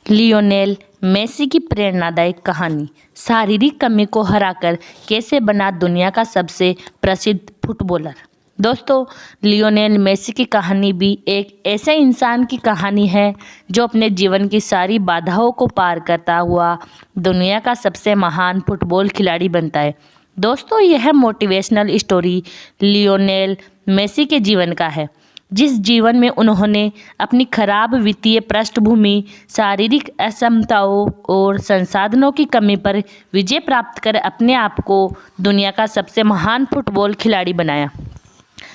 Lionel Messi की प्रेरणादायक कहानी। शारीरिक कमी को हराकर कैसे बना दुनिया का सबसे प्रसिद्ध फुटबॉलर। दोस्तों, लियोनेल मेसी की कहानी भी एक ऐसे इंसान की कहानी है जो अपने जीवन की सारी बाधाओं को पार करता हुआ दुनिया का सबसे महान फुटबॉल खिलाड़ी बनता है। दोस्तों, यह मोटिवेशनल स्टोरी लियोनेल मेसी के जीवन का है, जिस जीवन में उन्होंने अपनी खराब वित्तीय पृष्ठभूमि, शारीरिक असमताओं और संसाधनों की कमी पर विजय प्राप्त कर अपने आप को दुनिया का सबसे महान फुटबॉल खिलाड़ी बनाया।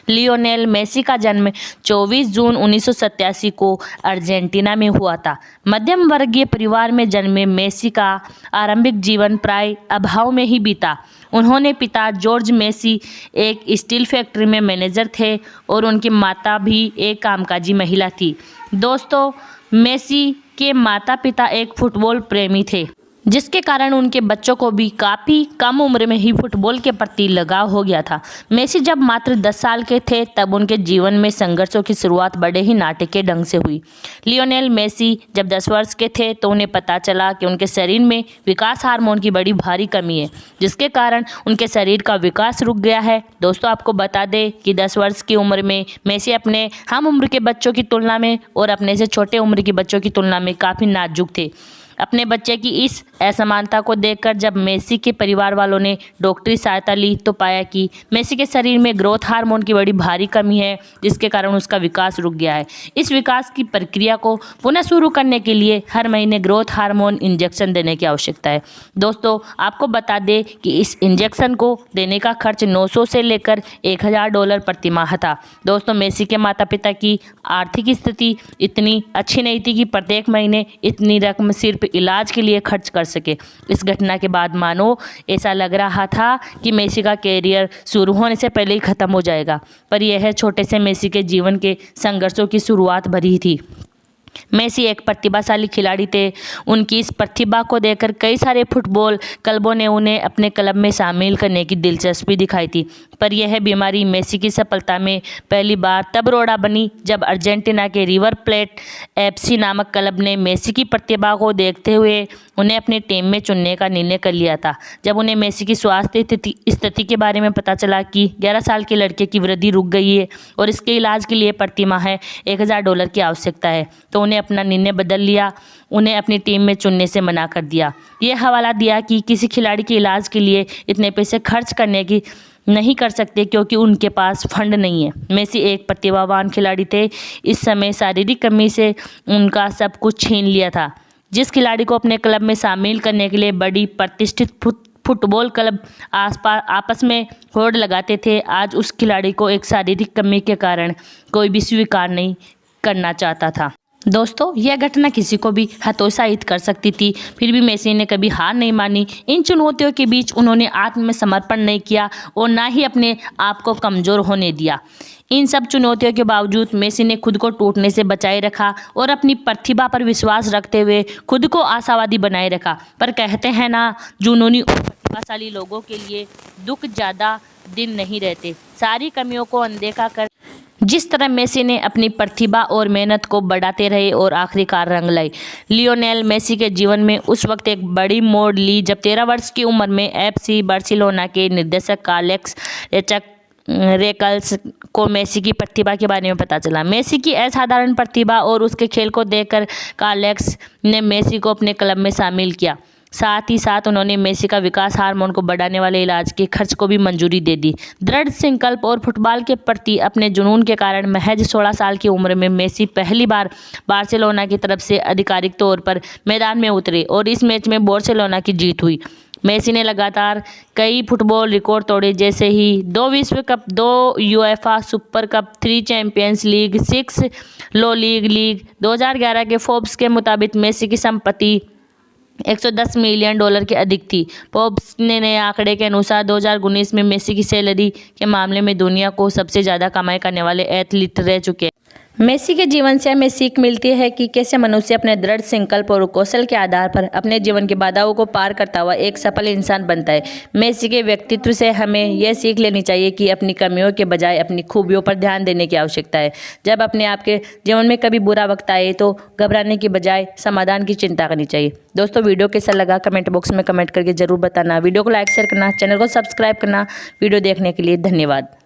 लियोनेल मेसी का जन्म 24 जून 1987 को अर्जेंटीना में हुआ था। मध्यम वर्गीय परिवार में जन्मे मेसी का आरंभिक जीवन प्राय अभाव में ही बीता। उन्होंने पिता जॉर्ज मेसी एक स्टील फैक्ट्री में मैनेजर थे और उनकी माता भी एक कामकाजी महिला थी। दोस्तों, मेसी के माता पिता एक फुटबॉल प्रेमी थे, जिसके कारण उनके बच्चों को भी काफ़ी कम उम्र में ही फुटबॉल के प्रति लगाव हो गया था। मेसी जब मात्र 10 साल के थे तब उनके जीवन में संघर्षों की शुरुआत बड़े ही नाटकीय ढंग से हुई। लियोनेल मेसी जब 10 वर्ष के थे तो उन्हें पता चला कि उनके शरीर में विकास हार्मोन की बड़ी भारी कमी है, जिसके कारण उनके शरीर का विकास रुक गया है। दोस्तों, आपको बता दें कि 10 वर्ष की उम्र में मेसी अपने हम उम्र के बच्चों की तुलना में और अपने से छोटे उम्र के बच्चों की तुलना में काफ़ी नाजुक थे। अपने बच्चे की इस असमानता को देखकर जब मेसी के परिवार वालों ने डॉक्टरी सहायता ली तो पाया कि मेसी के शरीर में ग्रोथ हार्मोन की बड़ी भारी कमी है, जिसके कारण उसका विकास रुक गया है। इस विकास की प्रक्रिया को पुनः शुरू करने के लिए हर महीने ग्रोथ हार्मोन इंजेक्शन देने की आवश्यकता है। दोस्तों, आपको बता दें कि इस इंजेक्शन को देने का खर्च 900 से लेकर $1000 प्रति माह था। दोस्तों, मेसी के माता पिता की आर्थिक स्थिति इतनी अच्छी नहीं थी कि प्रत्येक महीने इतनी रकम सिर्फ इलाज के लिए खर्च कर सके। इस घटना के बाद मानो ऐसा लग रहा था कि मेसी का कैरियर शुरू होने से पहले ही खत्म हो जाएगा, पर यह छोटे से मेसी के जीवन के संघर्षों की शुरुआत भरी थी। मेसी एक प्रतिभाशाली खिलाड़ी थे। उनकी इस प्रतिभा को देखकर कई सारे फुटबॉल क्लबों ने उन्हें अपने क्लब में शामिल करने की दिलचस्पी दिखाई थी, पर यह बीमारी मेसी की सफलता में पहली बार तब रोड़ा बनी जब अर्जेंटीना के रिवर प्लेट एफसी नामक क्लब ने मेसी की प्रतिभा को देखते हुए उन्हें अपनी टीम में चुनने का निर्णय कर लिया था। जब उन्हें मेसी की स्वास्थ्य स्थिति के बारे में पता चला कि 11 साल के लड़के की वृद्धि रुक गई है और इसके इलाज के लिए प्रति माह $1000 की आवश्यकता है, तो उन्हें अपना निर्णय बदल लिया। उन्हें अपनी टीम में चुनने से मना कर दिया। यह हवाला दिया कि किसी खिलाड़ी के इलाज के लिए इतने पैसे खर्च करने की नहीं कर सकते क्योंकि उनके पास फंड नहीं है। मेसी एक प्रतिभावान खिलाड़ी थे। इस समय शारीरिक कमी से उनका सब कुछ छीन लिया था। जिस खिलाड़ी को अपने क्लब में शामिल करने के लिए बड़ी प्रतिष्ठित फुटबॉल क्लब आपस में होड़ लगाते थे, आज उस खिलाड़ी को एक शारीरिक कमी के कारण कोई भी स्वीकार नहीं करना चाहता था। दोस्तों, यह घटना किसी को भी हतोत्साहित कर सकती थी, फिर भी मेसी ने कभी हार नहीं मानी। इन चुनौतियों के बीच उन्होंने आत्मसमर्पण नहीं किया और ना ही अपने आप को कमज़ोर होने दिया। इन सब चुनौतियों के बावजूद मेसी ने खुद को टूटने से बचाए रखा और अपनी प्रतिभा पर विश्वास रखते हुए खुद को आशावादी बनाए रखा। पर कहते हैं ना, जुनूनी और प्रतिभाशाली लोगों के लिए दुख ज़्यादा दिन नहीं रहते। सारी कमियों को अनदेखा कर जिस तरह मेसी ने अपनी प्रतिभा और मेहनत को बढ़ाते रहे और आखिरकार रंग लाई। लियोनेल मेसी के जीवन में उस वक्त एक बड़ी मोड़ ली जब 13 वर्ष की उम्र में एफसी बार्सिलोना के निर्देशक कार्लेस रेकल्स को मेसी की प्रतिभा के बारे में पता चला। मेसी की असाधारण प्रतिभा और उसके खेल को देखकर कार्लेस ने मेसी को अपने क्लब में शामिल किया। साथ ही साथ उन्होंने मेसी का विकास हार्मोन को बढ़ाने वाले इलाज के खर्च को भी मंजूरी दे दी। दृढ़ संकल्प और फुटबॉल के प्रति अपने जुनून के कारण महज 16 साल की उम्र में मेसी पहली बार बार्सिलोना की तरफ से आधिकारिक तौर पर मैदान में उतरे और इस मैच में बार्सिलोना की जीत हुई। मेसी ने लगातार कई फुटबॉल रिकॉर्ड तोड़े, जैसे ही 2 विश्व cup, 2 UEFA super cup, 3 champions league, 6 लो लीग। 2011 के फोर्ब्स के मुताबिक मेसी की संपत्ति $110 मिलियन के अधिक थी। फोर्ब्स ने नए आंकड़े के अनुसार 2019 में मेसी की सैलरी के मामले में दुनिया को सबसे ज़्यादा कमाई करने वाले एथलीट रह चुके हैं। मेसी के जीवन से हमें सीख मिलती है कि कैसे मनुष्य अपने दृढ़ संकल्प और कौशल के आधार पर अपने जीवन की बाधाओं को पार करता हुआ एक सफल इंसान बनता है। मेसी के व्यक्तित्व से हमें यह सीख लेनी चाहिए कि अपनी कमियों के बजाय अपनी खूबियों पर ध्यान देने की आवश्यकता है। जब अपने आप के जीवन में कभी बुरा वक्त आए तो घबराने की बजाय समाधान की चिंता करनी चाहिए। दोस्तों, वीडियो कैसा लगा कमेंट बॉक्स में कमेंट करके जरूर बताना। वीडियो को लाइक शेयर करना, चैनल को सब्सक्राइब करना। वीडियो देखने के लिए धन्यवाद।